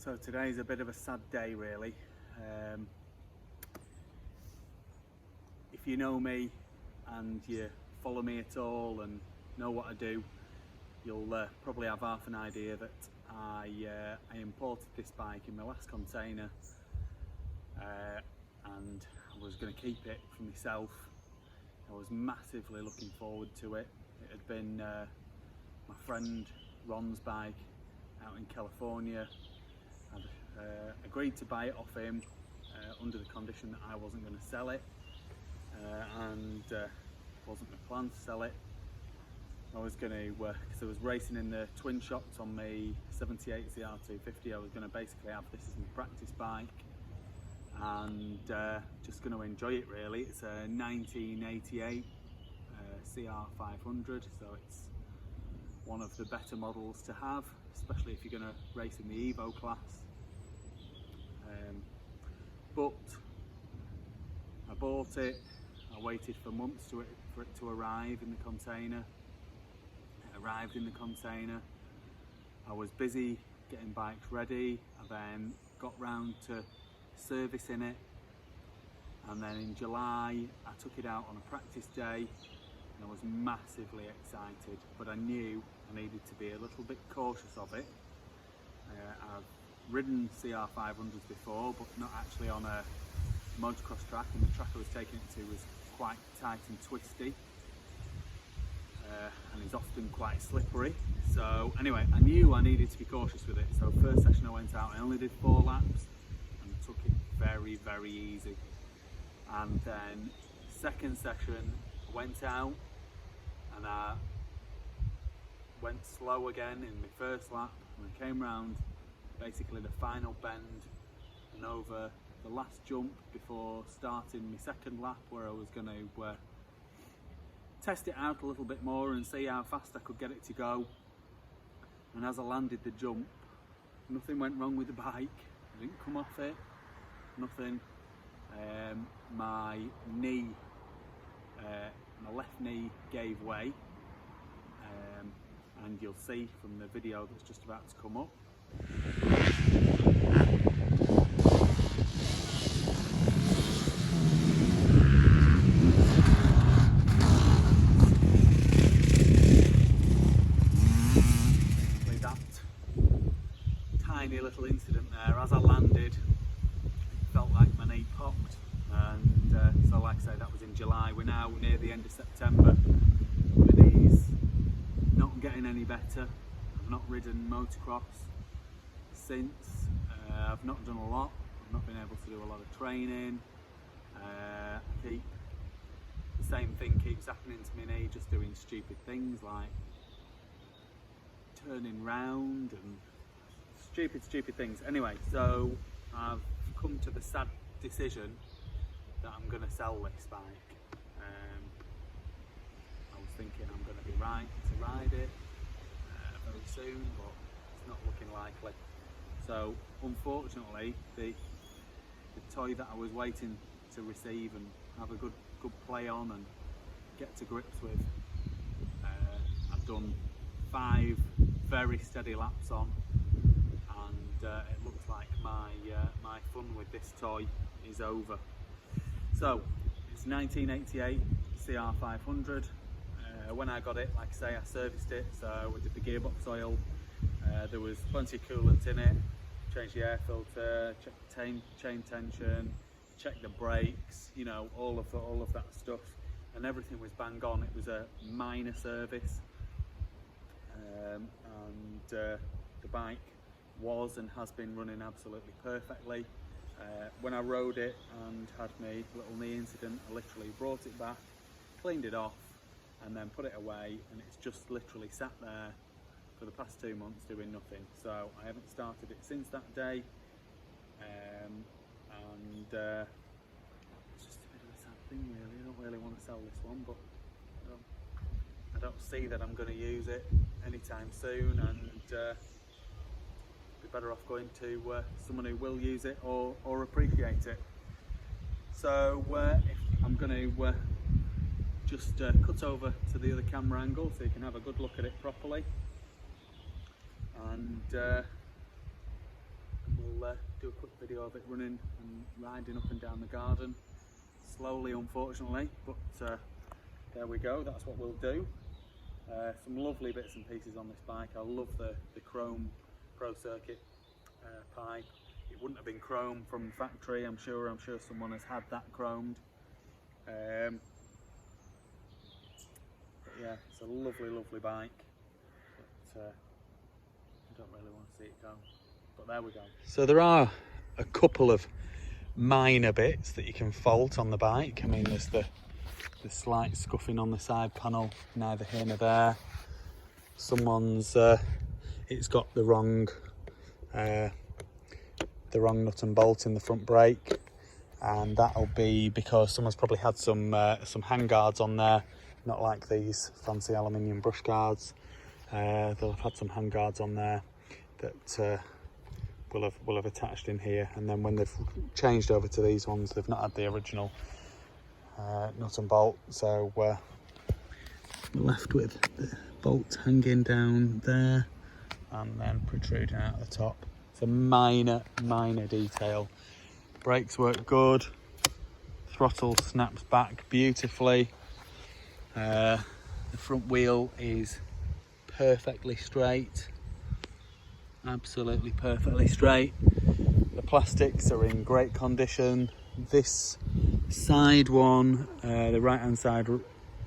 So today's a bit of a sad day really. If you know me and you follow me at all and know what I do, you'll probably have half an idea that I imported this bike in my last container and I was going to keep it for myself. I was massively looking forward to it. It had been my friend Ron's bike out in California. I'd agreed to buy it off him under the condition that I wasn't going to sell it, and wasn't my plan to sell it. I was going to, because I was racing in the twin shocks on my 78 Cr500, I was going to basically have this as my practice bike and just going to enjoy it really. It's a 1988 Cr500, so it's one of the better models to have, especially if you're going to race in the Evo class. But I bought it, I waited for months for it to arrive in the container. It arrived in the container. I was busy getting bikes ready. I then got round to servicing it, and then in July I took it out on a practice day and I was massively excited, but I knew I needed to be a little bit cautious of it. I've ridden Cr500s before, but not actually on a motocross track, and the track I was taking it to was quite tight and twisty, and is often quite slippery. So anyway, I knew I needed to be cautious with it. So first session I went out, I only did 4 laps and took it very, very easy. And then second session I went out and I went slow again in my first lap, and I came round basically the final bend and over the last jump before starting my second lap, where I was going to test it out a little bit more and see how fast I could get it to go. And as I landed the jump, nothing went wrong with the bike. I didn't come off it, nothing. My knee, my left knee gave way, and you'll see from the video that's just about to come up. That tiny little incident there, as I landed, it felt like my knee popped, and so like I say, that was in July. We're now near the end of September. My knee's not getting any better. I've not ridden motocross since. I've not done a lot. I've not been able to do a lot of training. The same thing keeps happening to my knee, just doing stupid things like turning round and stupid things. Anyway, so I've come to the sad decision that I'm going to sell this bike. I was thinking I'm going to be right to ride it very soon, but it's not looking likely. So unfortunately, the toy that I was waiting to receive and have a good play on and get to grips with, I've done 5 very steady laps on, and it looks like my fun with this toy is over. So it's 1988 Cr500. When I got it, like I say, I serviced it, so we did the gearbox oil. There was plenty of coolant in it. Changed the air filter, checked the chain tension, checked the brakes, you know, all of that stuff, and everything was bang on. It was a minor service, and the bike was and has been running absolutely perfectly. When I rode it and had my little knee incident, I literally brought it back, cleaned it off, and then put it away, and it's just literally sat there for the past 2 months doing nothing. So I haven't started it since that day, and it's just a bit of a sad thing really. I don't really want to sell this one, but I don't see that I'm going to use it anytime soon, and be better off going to someone who will use it or appreciate it. So I'm going to just cut over to the other camera angle so you can have a good look at it properly, and I'll do a quick video of it running and riding up and down the garden. Slowly, unfortunately, but there we go, that's what we'll do. Some lovely bits and pieces on this bike. I love the chrome Pro Circuit pipe. It wouldn't have been chrome from the factory, I'm sure someone has had that chromed. But yeah, it's a lovely bike, but I don't really want to see it go, but there we go. So there are a couple of minor bits that you can fault on the bike. I mean, there's the slight scuffing on the side panel, neither here nor there. Someone's it's got the wrong nut and bolt in the front brake, and that'll be because someone's probably had some hand guards on there, not like these fancy aluminium brush guards. They'll have had some hand guards on there that will have attached in here, and then when they've changed over to these ones, they've not had the original nut and bolt, so we're left with the bolts hanging down there and then protruding out the top. It's a minor detail. Brakes work good, throttle snaps back beautifully, the front wheel is perfectly straight, absolutely perfectly straight. The plastics are in great condition. This side one, the right hand side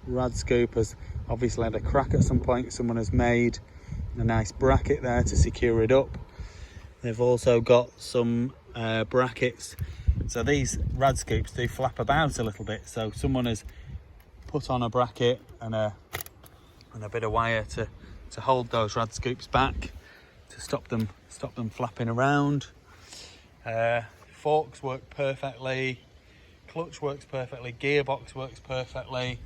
rad scoop, has obviously had a crack at some point. Someone has made a nice bracket there to secure it up. They've also got some brackets, so these rad scoops do flap about a little bit, so someone has put on a bracket and a bit of wire to hold those rad scoops back, to stop them flapping around. Forks work perfectly, clutch works perfectly, gearbox works perfectly,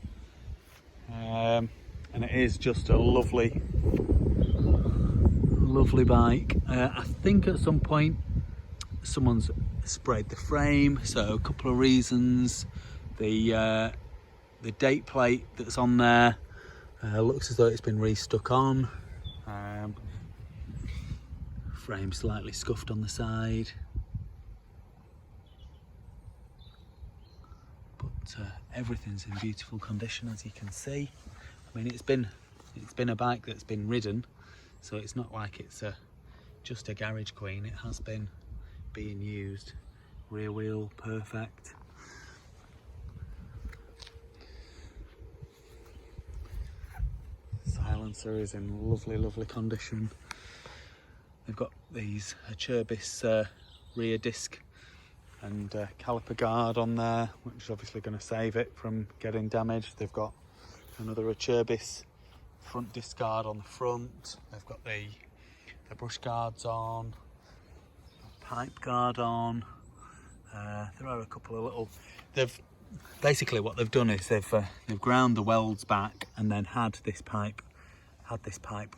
and it is just a lovely bike. I think at some point someone's sprayed the frame, so a couple of reasons. The date plate that's on there looks as though it's been restuck on. Frame slightly scuffed on the side, but everything's in beautiful condition, as you can see. I mean, it's been a bike that's been ridden, so it's not like it's just a garage queen. It has been being used. Rear wheel perfect. Silencer is in lovely condition. They've got these Acerbis rear disc and caliper guard on there, which is obviously going to save it from getting damaged. They've got another Acerbis front disc guard on the front. They've got the brush guards on, pipe guard on. There are a couple of little. Basically what they've done is they've ground the welds back and then had this pipe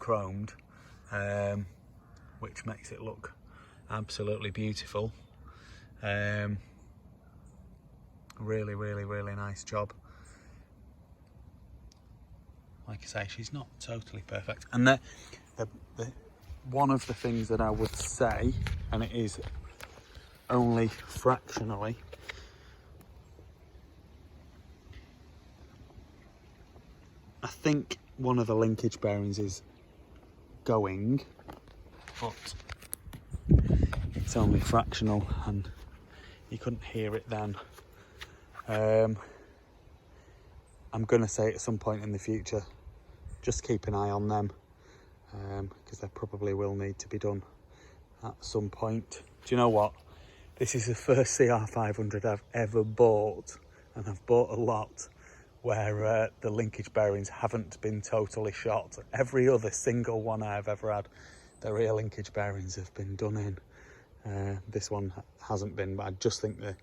chromed, which makes it look absolutely beautiful. Really nice job. Like I say, she's not totally perfect, and the one of the things that I would say, and it is only fractionally, I think one of the linkage bearings is going, but it's only fractional and you couldn't hear it then. I'm going to say at some point in the future, just keep an eye on them, because they probably will need to be done at some point. Do you know what? This is the first Cr500 I've ever bought, and I've bought a lot, where the linkage bearings haven't been totally shot. Every other single one I've ever had, the rear linkage bearings have been done in. This one hasn't been, but I just think that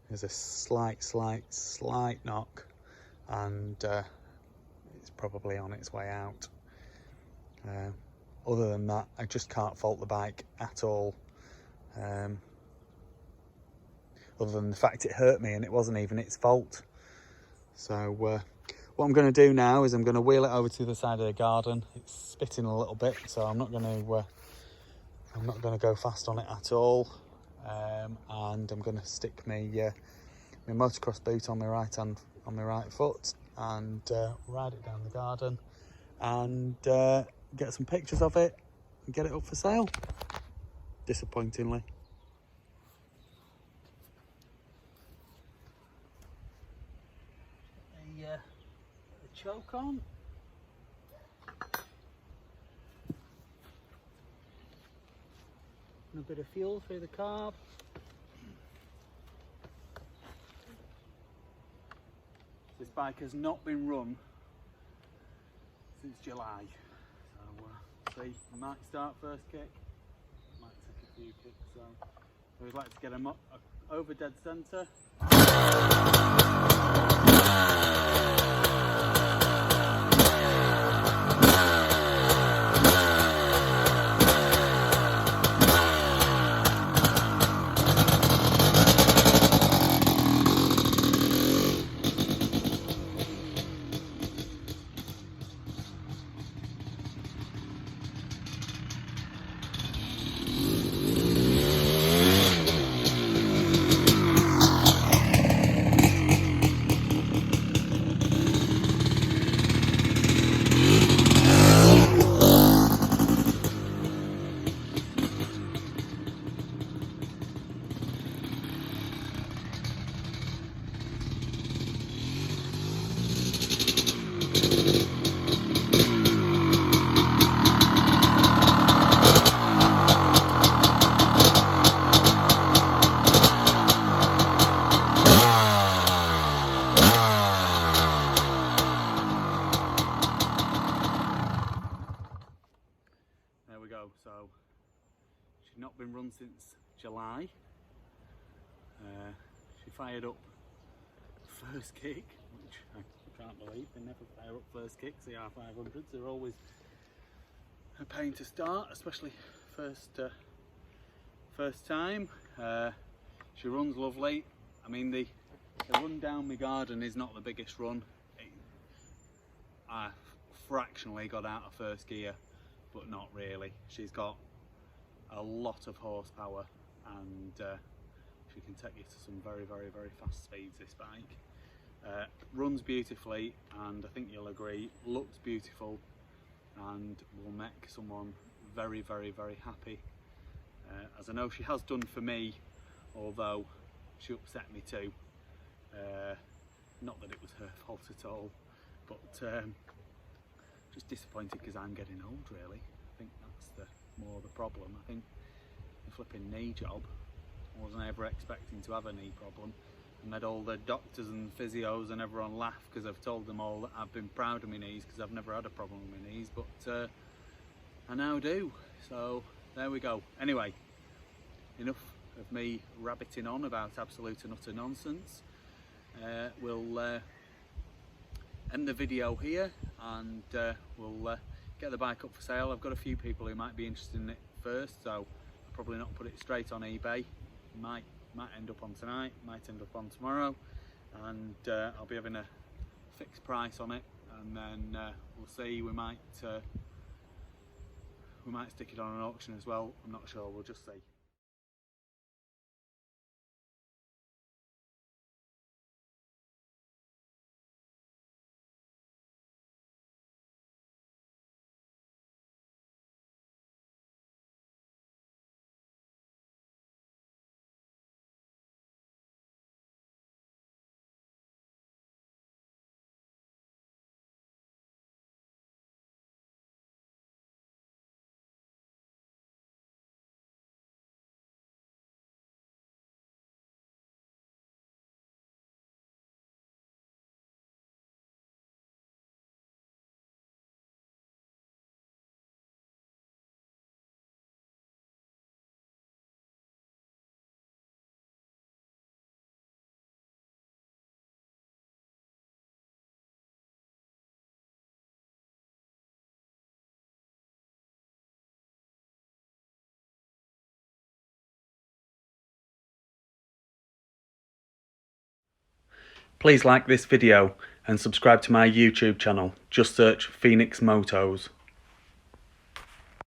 there's a slight knock, and it's probably on its way out. Other than that, I just can't fault the bike at all. Other than the fact it hurt me and it wasn't even its fault. So what I'm going to do now is I'm going to wheel it over to the side of the garden. It's spitting a little bit, so I'm not going to I'm not going to go fast on it at all, and I'm going to stick my motocross boot on my right foot and ride it down the garden and get some pictures of it and get it up for sale. Disappointingly. The choke on. And a bit of fuel through the carb. This bike has not been run since July, so see, I might start first kick, might take a few kicks, so I always like to get them up over dead centre. There we go, so she's not been run since July. She fired up first kick, which I can't believe. They never fire up first kicks, the R500s. They're always a pain to start, especially first time. She runs lovely. I mean, the run down my garden is not the biggest run. I fractionally got out of first gear, but not really. She's got a lot of horsepower and she can take you to some very, very, very fast speeds, this bike. Runs beautifully, and I think you'll agree, looks beautiful and will make someone very, very, very happy. As I know she has done for me, although she upset me too. Not that it was her fault at all, but just disappointed because I'm getting old, really. I think that's more the problem. I think the flipping knee job, I wasn't ever expecting to have a knee problem, and had all the doctors and physios and everyone laugh because I've told them all that I've been proud of my knees because I've never had a problem with my knees, but I now do. So there we go. Anyway, enough of me rabbiting on about absolute and utter nonsense. We'll end the video here, and we'll get the bike up for sale. I've got a few people who might be interested in it first, so I'll probably not put it straight on eBay. Might end up on tonight, might end up on tomorrow, and I'll be having a fixed price on it, and then we'll see. We might stick it on an auction as well. I'm not sure, we'll just see. Please like this video and subscribe to my YouTube channel. Just search Phoenix Motos.